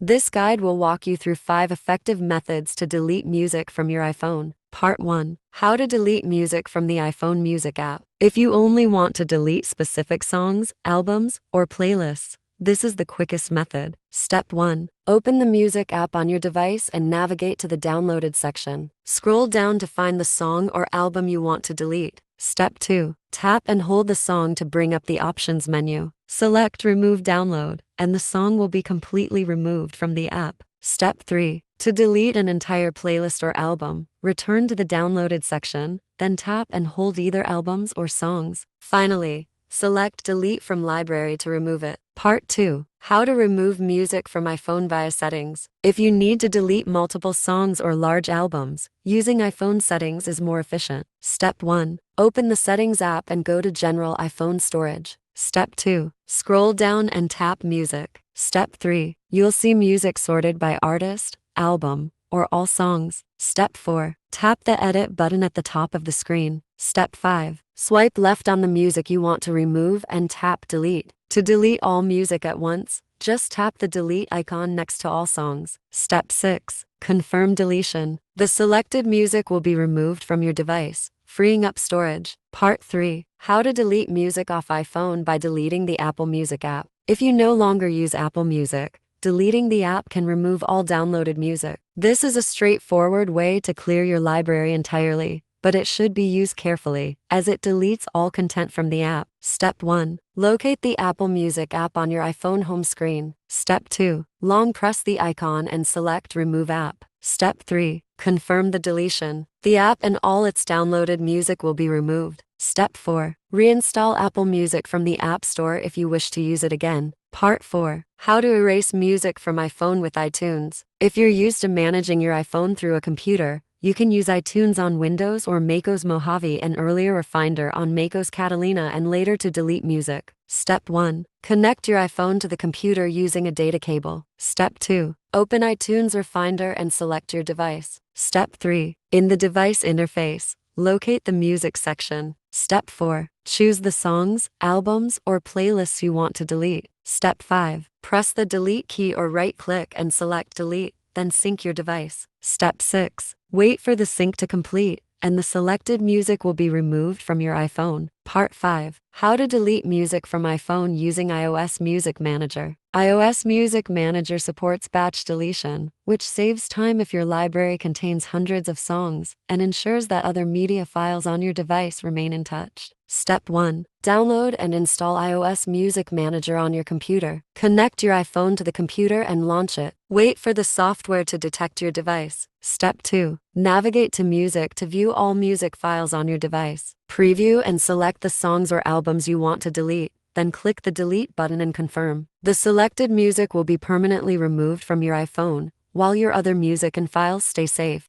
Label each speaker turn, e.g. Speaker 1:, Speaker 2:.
Speaker 1: This guide will walk you through 5 effective methods to delete music from your iPhone. Part 1. How to delete music from the iPhone Music app. If you only want to delete specific songs, albums, or playlists, this is the quickest method. Step 1. Open the Music app on your device and navigate to the Downloaded section. Scroll down to find the song or album you want to delete. Step 2. Tap and hold the song to bring up the Options menu. Select Remove Download, and the song will be completely removed from the app. Step 3. To delete an entire playlist or album, return to the Downloaded section, then tap and hold either albums or songs. Finally, select Delete from Library to remove it. Part 2. How to remove music from iPhone via settings. If you need to delete multiple songs or large albums, using iPhone settings is more efficient. Step 1. Open the Settings app and go to General iPhone Storage. Step 2. Scroll down and tap Music. Step 3. You'll see music sorted by artist, album, or all songs. Step 4. Tap the Edit button at the top of the screen. Step 5. Swipe left on the music you want to remove and tap Delete. To delete all music at once, just tap the delete icon next to all songs. Step 6. Confirm deletion. The selected music will be removed from your device, freeing up storage. Part 3. How to delete music off iPhone by deleting the Apple Music app. If you no longer use Apple Music, deleting the app can remove all downloaded music. This is a straightforward way to clear your library entirely, but it should be used carefully, as it deletes all content from the app. Step 1. Locate the Apple Music app on your iPhone home screen. Step 2. Long press the icon and select Remove App. Step 3. Confirm the deletion. The app and all its downloaded music will be removed. Step 4. Reinstall Apple Music from the App Store if you wish to use it again. Part 4. How to erase music from iPhone with iTunes. If you're used to managing your iPhone through a computer, you can use iTunes on Windows or macOS Mojave and earlier or Finder on macOS Catalina and later to delete music. Step 1. Connect your iPhone to the computer using a data cable. Step 2. Open iTunes or Finder and select your device. Step 3. In the device interface, locate the music section. Step 4. Choose the songs, albums, or playlists you want to delete. Step 5. Press the delete key or right-click and select delete, then sync your device. Step 6. Wait for the sync to complete, and the selected music will be removed from your iPhone. Part 5. How to delete music from iPhone using iOS Music Manager. iOS Music Manager supports batch deletion, which saves time if your library contains hundreds of songs and ensures that other media files on your device remain untouched. Step 1. Download and install iOS Music Manager on your computer. Connect your iPhone to the computer and launch it. Wait for the software to detect your device. Step 2. Navigate to Music to view all music files on your device. Preview and select the songs or albums you want to delete, then click the Delete button and confirm. The selected music will be permanently removed from your iPhone, while your other music and files stay safe.